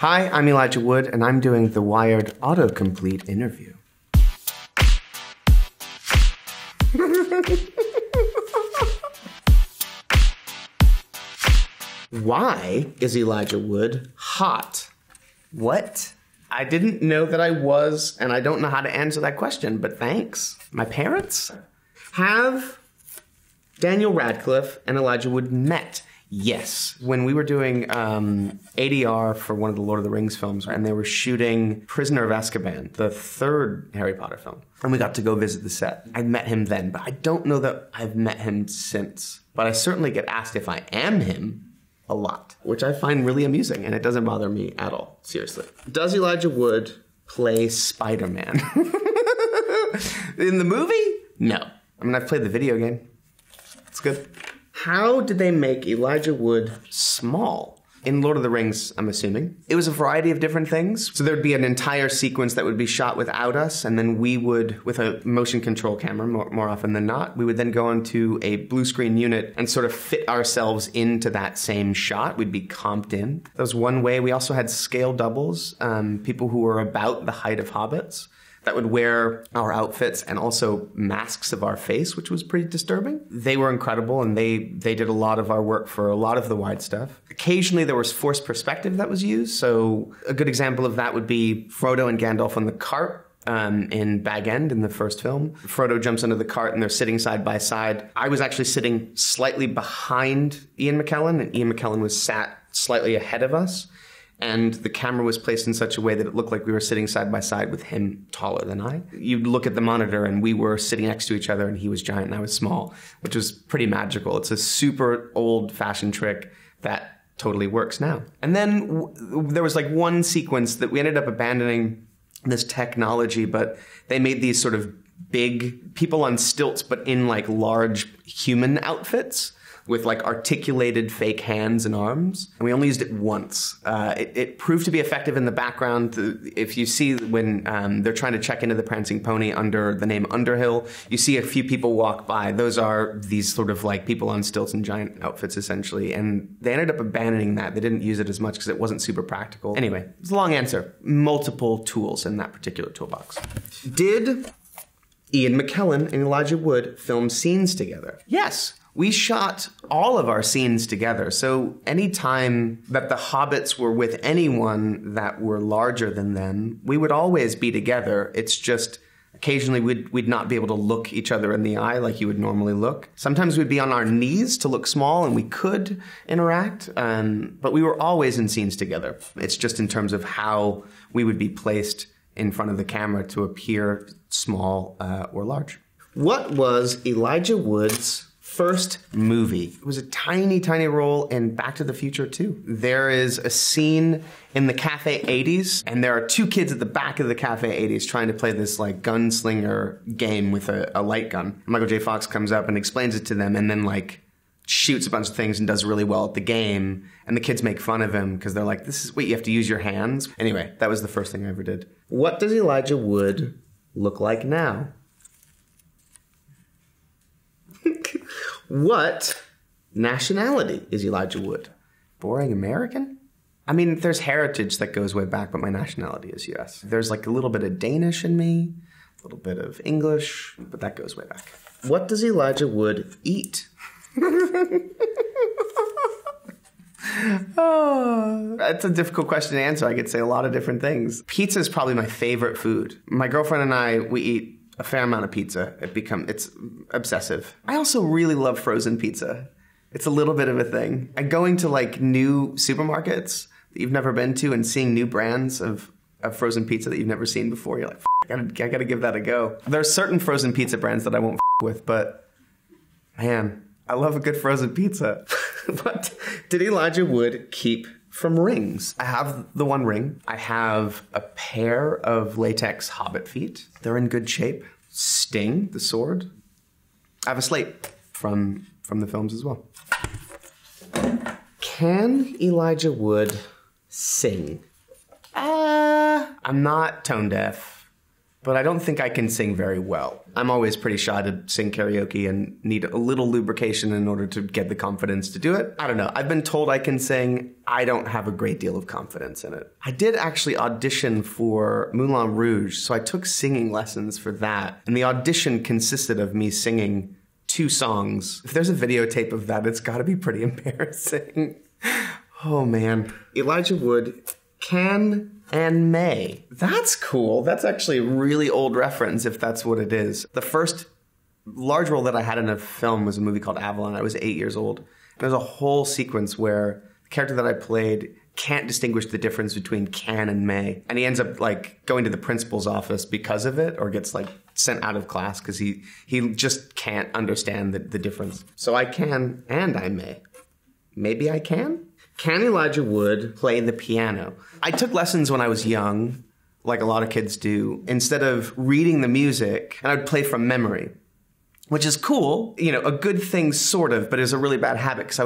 Hi, I'm Elijah Wood, and I'm doing the Wired Autocomplete Interview. Why is Elijah Wood hot? What? I didn't know that I was, and I don't know how to answer that question, but thanks. My parents? Have Daniel Radcliffe and Elijah Wood met? Yes. When we were doing ADR for one of the Lord of the Rings films, and they were shooting Prisoner of Azkaban, the third Harry Potter film, and we got to go visit the set. I met him then, but I don't know that I've met him since. But I certainly get asked if I am him a lot, which I find really amusing, and it doesn't bother me at all, seriously. Does Elijah Wood play Spider-Man? In the movie? No. I mean, I've played the video game. It's good. How did they make Elijah Wood small? In Lord of the Rings, I'm assuming. It was a variety of different things. So there'd be an entire sequence that would be shot without us, and then we would, with a motion control camera, more often than not, we would then go onto a blue screen unit and sort of fit ourselves into that same shot. We'd be comped in. That was one way. We also had scale doubles, people who were about the height of hobbits, that would wear our outfits and also masks of our face, which was pretty disturbing. They were incredible, and they did a lot of our work for a lot of the wide stuff. Occasionally there was forced perspective that was used, so a good example of that would be Frodo and Gandalf on the cart in Bag End in the first film. Frodo jumps into the cart and they're sitting side by side. I was actually sitting slightly behind Ian Mckellen, and Ian Mckellen was sat slightly ahead of us. And the camera was placed in such a way that it looked like we were sitting side by side with him taller than I. You'd look at the monitor and we were sitting next to each other, and he was giant and I was small, which was pretty magical. It's a super old-fashioned trick that totally works now. And then there was like one sequence that we ended up abandoning this technology, but they made these sort of big people on stilts, but in like large human outfits, with like articulated fake hands and arms. And we only used it once. It proved to be effective in the background. If you see when they're trying to check into the Prancing Pony under the name Underhill, you see a few people walk by. Those are these sort of like people on stilts in giant outfits, essentially. And they ended up abandoning that. They didn't use it as much because it wasn't super practical. Anyway, it's a long answer. Multiple tools in that particular toolbox. Did Ian Mckellen and Elijah Wood film scenes together? Yes. We shot all of our scenes together, so any time that the hobbits were with anyone that were larger than them, we would always be together. It's just occasionally we'd not be able to look each other in the eye like you would normally look. Sometimes we'd be on our knees to look small and we could interact, but we were always in scenes together. It's just in terms of how we would be placed in front of the camera to appear small or large. What was Elijah Wood's first movie? It was a tiny, tiny role in Back to the Future 2. There is a scene in the Cafe 80s, and there are two kids at the back of the Cafe 80s trying to play this like gunslinger game with a light gun. Michael J. Fox comes up and explains it to them, and then like shoots a bunch of things and does really well at the game. And the kids make fun of him because they're like, this is, wait, you have to use your hands? Anyway, that was the first thing I ever did. What does Elijah Wood look like now? What nationality is Elijah Wood? Boring American? I mean, there's heritage that goes way back, but my nationality is US. There's like a little bit of Danish in me, a little bit of English, but that goes way back. What does Elijah Wood eat? Oh, that's a difficult question to answer. I could say a lot of different things. Pizza is probably my favorite food. My girlfriend and I, we eat a fair amount of pizza. It's obsessive. I also really love frozen pizza. It's a little bit of a thing. And going to like new supermarkets that you've never been to and seeing new brands of frozen pizza that you've never seen before, you're like, I gotta give that a go. There's certain frozen pizza brands that I won't with, but man, I love a good frozen pizza. What did Elijah Wood keep from rings? I have the one ring. I have a pair of latex hobbit feet. They're in good shape. Sting, the sword. I have a slate from the films as well. Can Elijah Wood sing? I'm not tone deaf. but I don't think I can sing very well. I'm always pretty shy to sing karaoke and need a little lubrication in order to get the confidence to do it. I don't know. I've been told I can sing. I don't have a great deal of confidence in it. I did actually audition for Moulin Rouge, so I took singing lessons for that. And the audition consisted of me singing 2 songs. If there's a videotape of that, it's got to be pretty embarrassing. Oh, man. Elijah Wood can and may. That's cool. That's actually a really old reference, if that's what it is. The first large role that I had in a film was a movie called Avalon. I was 8 years old. There's a whole sequence where the character that I played can't distinguish the difference between can and may. And he ends up like going to the principal's office because of it, or gets like sent out of class because he just can't understand the difference. So I can and I may. Maybe I can? Can Elijah Wood play the piano? I took lessons when I was young, like a lot of kids do, instead of reading the music, and I'd play from memory, which is cool, you know, a good thing sort of, but it was a really bad habit because I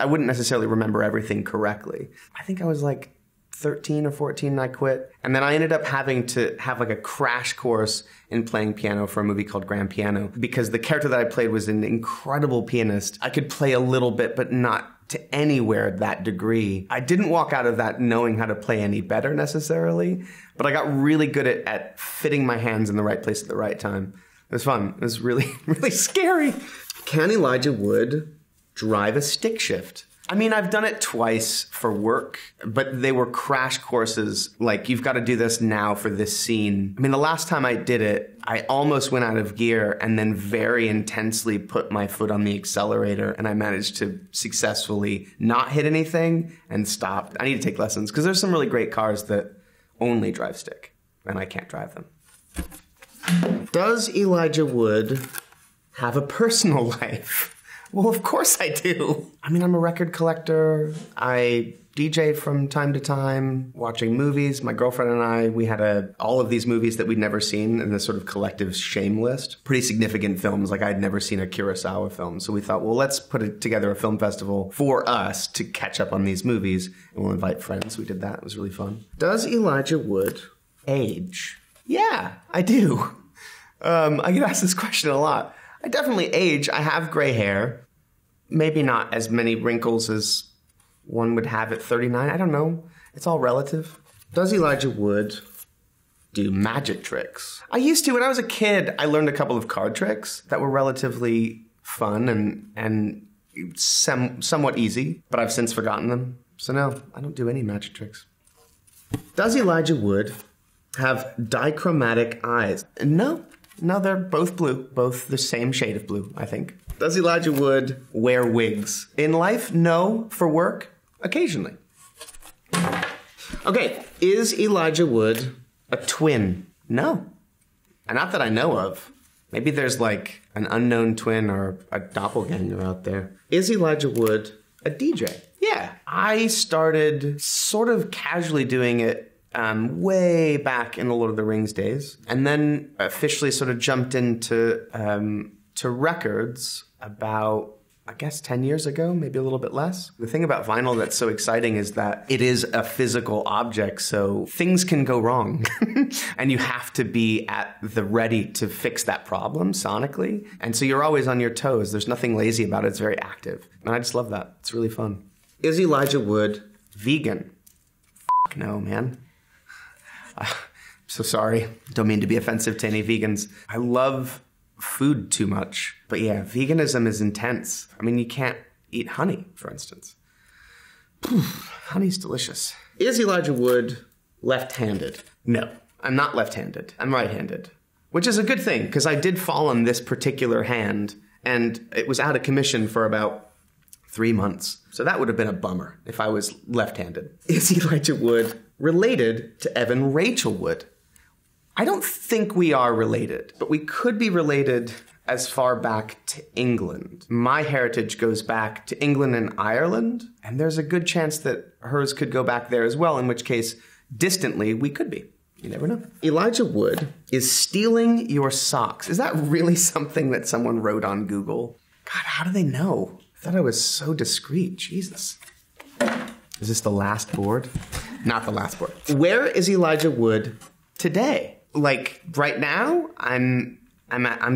wouldn't necessarily remember everything correctly. I think I was like 13 or 14 and I quit. And then I ended up having to have like a crash course in playing piano for a movie called Grand Piano because the character that I played was an incredible pianist. I could play a little bit, but not to anywhere that degree. I didn't walk out of that knowing how to play any better necessarily, but I got really good at fitting my hands in the right place at the right time. It was fun. It was really, really scary. Can Elijah Wood drive a stick shift? I mean, I've done it twice for work, but they were crash courses. Like, you've got to do this now for this scene. I mean, the last time I did it, I almost went out of gear and then very intensely put my foot on the accelerator, and I managed to successfully not hit anything and stop. I need to take lessons because there's some really great cars that only drive stick, and I can't drive them. Does Elijah Wood have a personal life? Well, of course I do. I mean, I'm a record collector. I DJ from time to time, watching movies. My girlfriend and I, we had all of these movies that we'd never seen in this sort of collective shame list. Pretty significant films, like I'd never seen a Kurosawa film. So we thought, well, let's put together a film festival for us to catch up on these movies. And we'll invite friends. We did that. It was really fun. Does Elijah Wood age? Yeah, I do. I get asked this question a lot. I definitely age. I have gray hair. Maybe not as many wrinkles as one would have at 39. I don't know. It's all relative. Does Elijah Wood do magic tricks? I used to. When I was a kid, I learned a couple of card tricks that were relatively fun and somewhat easy, but I've since forgotten them. So no, I don't do any magic tricks. Does Elijah Wood have dichromatic eyes? No, they're both blue, both the same shade of blue, I think. Does Elijah Wood wear wigs? In life, no. For work, occasionally. Okay, is Elijah Wood a twin? No. And not that I know of. Maybe there's like an unknown twin or a doppelganger out there. Is Elijah Wood a DJ? Yeah. I started sort of casually doing it way back in the Lord of the Rings days, and then officially sort of jumped into to records about, I guess, 10 years ago, maybe a little bit less. The thing about vinyl that's so exciting is that it is a physical object, so things can go wrong. And you have to be at the ready to fix that problem sonically. And so you're always on your toes. There's nothing lazy about it. It's very active. And I just love that. It's really fun. Is Elijah Wood vegan? No, man. So sorry. Don't mean to be offensive to any vegans. I love food too much. But yeah, veganism is intense. I mean, you can't eat honey, for instance. Honey's delicious. Is Elijah Wood left-handed? No, I'm not left-handed. I'm right-handed. Which is a good thing, because I did fall on this particular hand, and it was out of commission for about 3 months. So that would have been a bummer if I was left-handed. Is Elijah Wood related to Evan Rachel Wood? I don't think we are related, but we could be related as far back to England. My heritage goes back to England and Ireland, and there's a good chance that hers could go back there as well, in which case, distantly, we could be. You never know. Elijah Wood is stealing your socks. Is that really something that someone wrote on Google? God, how do they know? I thought I was so discreet. Jesus. Is this the last board? Not the last board. Where is Elijah Wood today? Like right now, I'm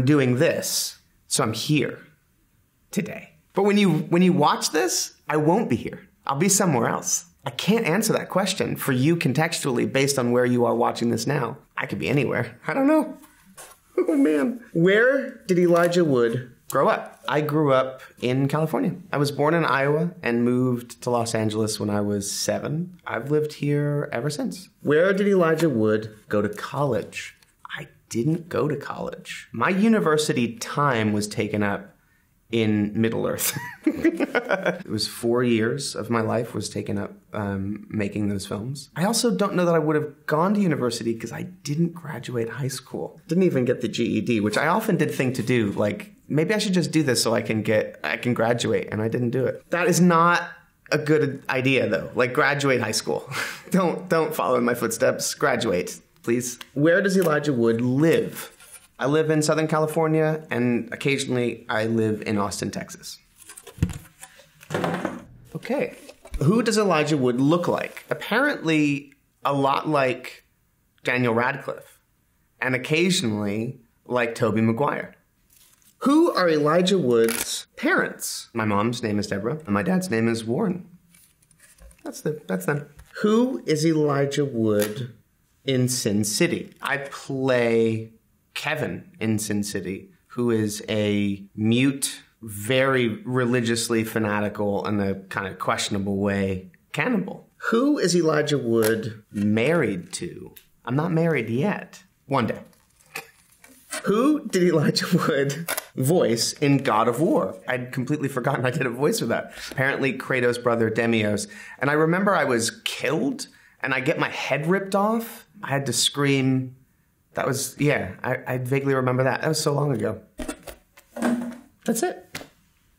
doing this, so I'm here today. But when you watch this, I won't be here. I'll be somewhere else. I can't answer that question for you contextually based on where you are watching this now. I could be anywhere. I don't know. Oh man. Where did Elijah Wood grow up? I grew up in California. I was born in Iowa and moved to Los Angeles when I was 7. I've lived here ever since. Where did Elijah Wood go to college? I didn't go to college. My university time was taken up in Middle-earth. It was 4 years of my life was taken up making those films. I also don't know that I would have gone to university because I didn't graduate high school. Didn't even get the GED, which I often did think to do. Like, maybe I should just do this so I can graduate, and I didn't do it. That is not a good idea, though. Like, graduate high school. Don't follow in my footsteps. Graduate, please. Where does Elijah Wood live? I live in Southern California, and occasionally I live in Austin, Texas. Okay. Who does Elijah Wood look like? Apparently, a lot like Daniel Radcliffe, and occasionally like Tobey Maguire. Who are Elijah Wood's parents? My mom's name is Deborah, and my dad's name is Warren. That's them. Who is Elijah Wood in Sin City? I play Kevin in Sin City, who is a mute, very religiously fanatical, in a kind of questionable way, cannibal. Who is Elijah Wood married to? I'm not married yet. One day. Who did Elijah Wood voice in God of War? I'd completely forgotten I did a voice for that. Apparently Kratos' brother Demios. And I remember I was killed, and I get my head ripped off. I had to scream. That was, yeah, I vaguely remember that. That was so long ago. That's it.